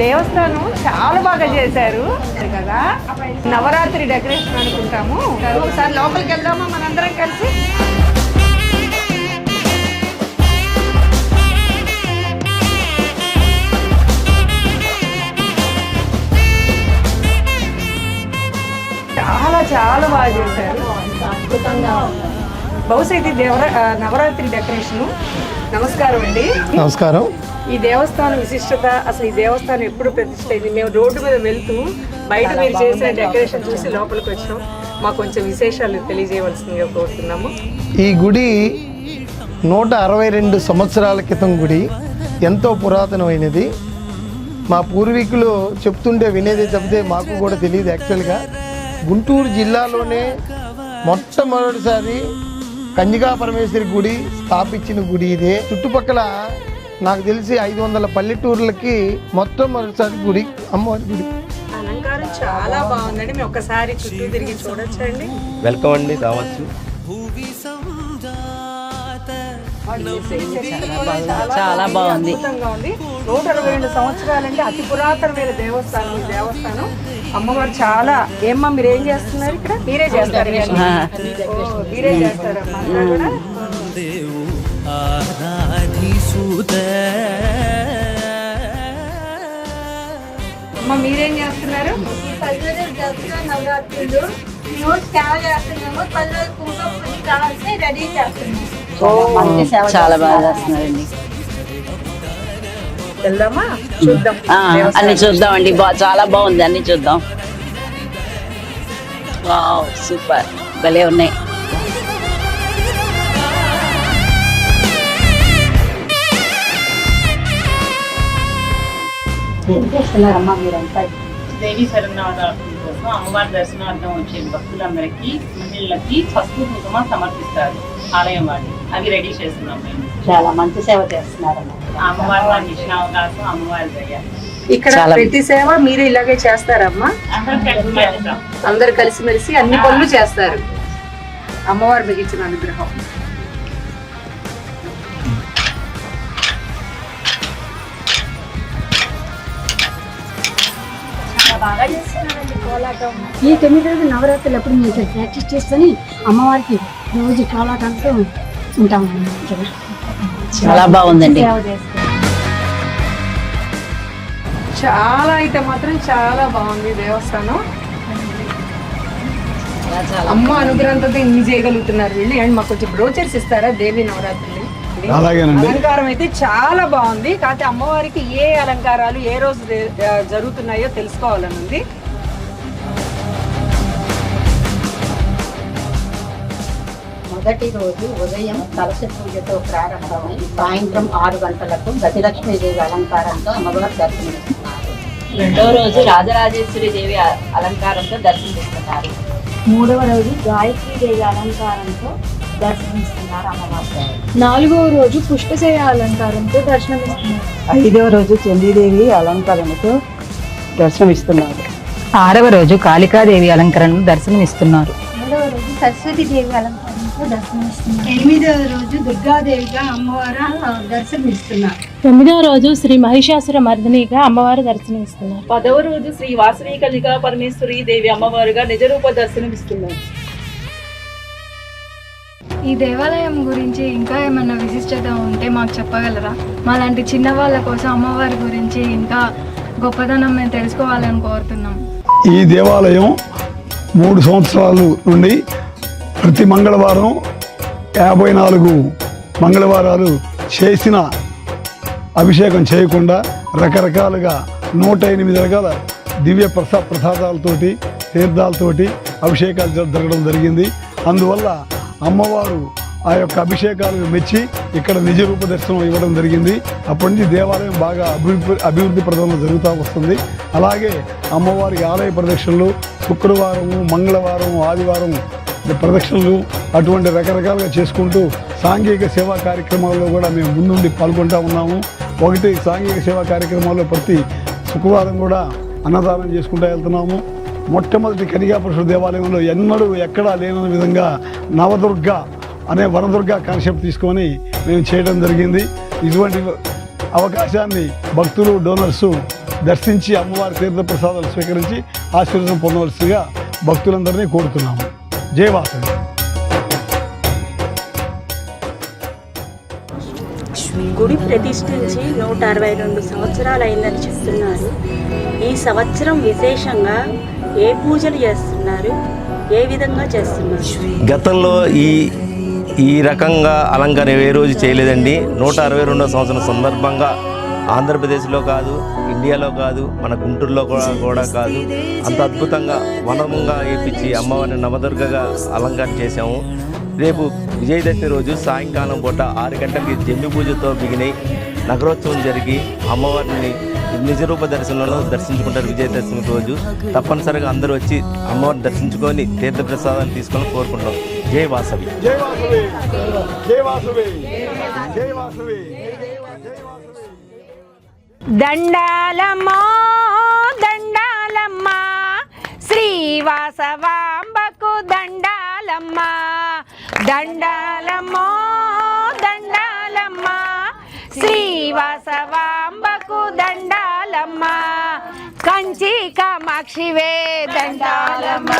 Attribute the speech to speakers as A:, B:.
A: దేవస్థానం చాలా బాగా చేశారు కదా, నవరాత్రి డెకరేషన్ అనుకుంటాము. ఒకసారి లోపలికి వెళ్దామా మనందరం కలిసి? చాలా చాలా బాగా చేశారు, అద్భుతంగా. బహుశా ఇది నవరాత్రి డెకరేషను. నమస్కారం అండి.
B: నమస్కారం.
A: ఈ దేవస్థానం విశిష్టత, అసలు ఈ దేవస్థానం ఎప్పుడు ప్రతిష్ట అయింది? మేము రోడ్డు మీద వెళ్తూ బయట మీరు చేసిన డెకరేషన్ చూసి లోపలికి వచ్చాం. మాకు కొంచెం విశేషాలు తెలియజేయవలసిందిగా కోరుతున్నాము.
B: ఈ గుడి 162 సంవత్సరాల క్రితం గుడి, ఎంతో పురాతనమైనది. మా పూర్వీకులు చెప్తుంటే వినేదే చెప్తే మాకు కూడా తెలియదు. యాక్చువల్గా గుంటూరు జిల్లాలోనే మొట్టమొదటిసారి కన్యకా పరమేశ్వరి గుడి స్థాపించిన గుడి ఇదే. చుట్టుపక్కల నాకు తెలిసి 500 పల్లెటూర్లకి మొట్టమొదటిసారి గుడి, అమ్మవారి గుడి.
A: అలంకారం చాలా బాగుందండి. మేము ఒక్కసారి చుట్టూ తిరిగి చూడొచ్చండి.
C: వెల్కమ్ అండి, రావచ్చు.
D: చాలా బాగుంది.
A: 162 సంవత్సరాలంటే అతి పురాతనమైన దేవస్థానం ఈ దేవస్థానం. అమ్మవారు చాలా. ఏమ్మా మీరు ఏం చేస్తున్నారు ఇక్కడ? మీరే చేస్తారు? మీరే చేస్తారమ్మా కూడా. అమ్మ మీరేం చేస్తున్నారు?
E: నవరాత్రులు సేవ చేస్తున్నాము. 10 రోజులు కుంకుమ పూజ కావాల్సి రెడీ చేస్తున్నాము.
D: చాలా బాగా చేస్తున్నారండి.
A: వెళ్దామా? చూద్దాం,
D: అన్ని చూద్దామండి. చాలా బాగుంది, అన్ని చూద్దాం. వావ్, సూపర్, భలే ఉన్నాయి.
F: దేవీ శరణావరాత్రి కోసం అమ్మవారి దర్శనార్థం వచ్చే భక్తులందరికీ, మహిళలకి పసుపు కుంకుమ సమర్పిస్తారు ఆలయం వాళ్ళు. అవి రెడీ చేస్తున్నాం మేము.
D: చాలా మంచి సేవ చేస్తున్నారు.
F: అమ్మవారి వారికి ఇచ్చిన అవకాశం అమ్మవారి దయ.
A: ఇక్కడ ప్రతి సేవ మీరు ఇలాగే చేస్తారమ్మా? అందరు కలిసిమెలిసి అన్ని పనులు చేస్తారు. అమ్మవారు మీకు ఇచ్చిన అనుగ్రహం.
E: ఈ 9 రోజులు నవరాత్రులు అప్పుడు మేము ప్రాక్టీస్ చేసుకొని అమ్మవారికి రోజు కోలాటంతో ఉంటాము.
D: చాలా బాగుందండి.
A: చాలా అయితే మాత్రం చాలా బాగుంది దేవస్థానం. అమ్మ అనుగ్రహంతో ఇన్ని చేయగలుగుతున్నారు వీళ్ళు. అండ్ మాకు కొంచెం బ్రోచర్స్ ఇస్తారా దేవి నవరాత్రులు? అలంకారం అయితే చాలా బాగుంది. కాకపోతే అమ్మవారికి ఏ అలంకారాలు ఏ రోజు జరుగుతున్నాయో తెలుసుకోవాలని ఉంది.
G: మొదటి రోజు ఉదయం కలశ పూజతో ప్రారంభమై సాయంత్రం 6 గంటలకు గజలక్ష్మీదేవి అలంకారంతో అమ్మవారు దర్శనమిస్తున్నారు.
D: రెండో రోజు రాజరాజేశ్వరి దేవి అలంకారంతో దర్శనమిస్తున్నారు.
E: మూడవ రోజు గాయత్రీదేవి అలంకారంతో దర్శనమిస్తున్నారు అమ్మవారు.
H: 4వ రోజు పుష్పసేయ అలంకారంతో దర్శనమిస్తున్నారు.
I: 5వ రోజు చండీదేవి అలంకరణతో దర్శనమిస్తున్నారు.
J: 6వ రోజు కాళికాదేవి అలంకరణ దర్శనమిస్తున్నారు.
E: 7వ రోజు సరస్వతీదేవి అలంకారంతో దర్శనమిస్తున్నారు.
G: 8వ రోజు దుర్గాదేవిగా అమ్మవారు దర్శనమిస్తున్నారు.
H: 9వ రోజు శ్రీ మహిషాసుర మర్దినిగా అమ్మవారు దర్శనమిస్తున్నారు.
F: 10వ రోజు శ్రీ వాసవి కన్యకా పరమేశ్వరి దేవి అమ్మవారుగా నిజరూప దర్శనమిస్తున్నారు.
H: ఈ దేవాలయం గురించి ఇంకా ఏమన్నా విశిష్టత ఉంటే మాకు చెప్పగలరా? మాలాంటి చిన్న వాళ్ళ కోసం అమ్మవారి గురించి ఇంకా గొప్పదనం మేము తెలుసుకోవాలని కోరుతున్నాం.
B: ఈ దేవాలయం 3 సంవత్సరాల నుండి ప్రతి మంగళవారం 54 మంగళవారాలు చేసిన అభిషేకం చేయకుండా రకరకాలుగా 108 రకాల దివ్య ప్రసాదాలతోటి తీర్థాలతోటి అభిషేకాలు జరగడం జరిగింది. అందువల్ల అమ్మవారు ఆ యొక్క అభిషేకాలను మెచ్చి ఇక్కడ నిజ రూప దర్శనం ఇవ్వడం జరిగింది. అప్పటి నుంచి దేవాలయం బాగా అభివృద్ధి ప్రదంలో జరుగుతూ వస్తుంది. అలాగే అమ్మవారి ఆలయ ప్రదక్షిణలు శుక్రవారము, మంగళవారం, ఆదివారం ప్రదక్షిణలు అటువంటి రకరకాలుగా చేసుకుంటూ సాంఘిక సేవా కార్యక్రమాల్లో కూడా మేము ముందుండి పాల్గొంటూ ఉన్నాము. ఒకటి సాంఘిక సేవా కార్యక్రమాల్లో ప్రతి శుక్రవారం కూడా అన్నదానం చేసుకుంటూ వెళ్తున్నాము. మొట్టమొదటి కన్యకాపరమేశ్వరి దేవాలయంలో ఎన్నడూ ఎక్కడా లేని విధంగా నవదుర్గ అనే వనదుర్గ కాన్సెప్ట్ తీసుకొని మేము చేయడం జరిగింది. ఇటువంటి అవకాశాన్ని భక్తులు, డోనర్సు దర్శించి అమ్మవారి తీర్థప్రసాదాలు స్వీకరించి ఆశీర్వాదం పొందవలసిగా భక్తులందరినీ కోరుతున్నాము. జై వాసవి.
C: గుడి ప్రతిష్ఠించి 162 సంవత్సరాలు అయిందని చెప్తున్నారు. ఈ సంవత్సరం విశేషంగా ఏ పూజలు చేస్తున్నారు, ఏ విధంగా చేస్తున్నారు?
K: గతంలో ఈ రకంగా అలంకరణ ఏ రోజు చేయలేదండి. 162వ సంవత్సరం సందర్భంగా ఆంధ్రప్రదేశ్లో కాదు, ఇండియాలో కాదు, మన గుంటూరులో కూడా కాదు, అంత అద్భుతంగా వనముగా వేయించి అమ్మవారిని నవదుర్గగా అలంకరణ చేశాము. రేపు విజయదశమి రోజు సాయంకాలం పూట 6 గంటలకి జమ్మి పూజతో బిగినై నగరోత్సవం జరిగి అమ్మవారిని నిజరూప దర్శనంలో దర్శించుకుంటారు. విజయదశమి రోజు తప్పనిసరిగా అందరూ వచ్చి అమ్మవారిని దర్శించుకొని తీర్థప్రసాదాలు తీసుకొని కోరుకుంటాం. జై వాసవి.
B: జై వాసవి. జై వాసవి. జై వాసవి.
A: దండాలమ్మో దండాలమ్మ శ్రీవాసవాంబకు దండాలమ్మ. దండాలమ్మో దండాలమ్మ శ్రీవాసవాంబకు దండాలమ్మ. కంచి కామాక్షివే దండాలమ్మ.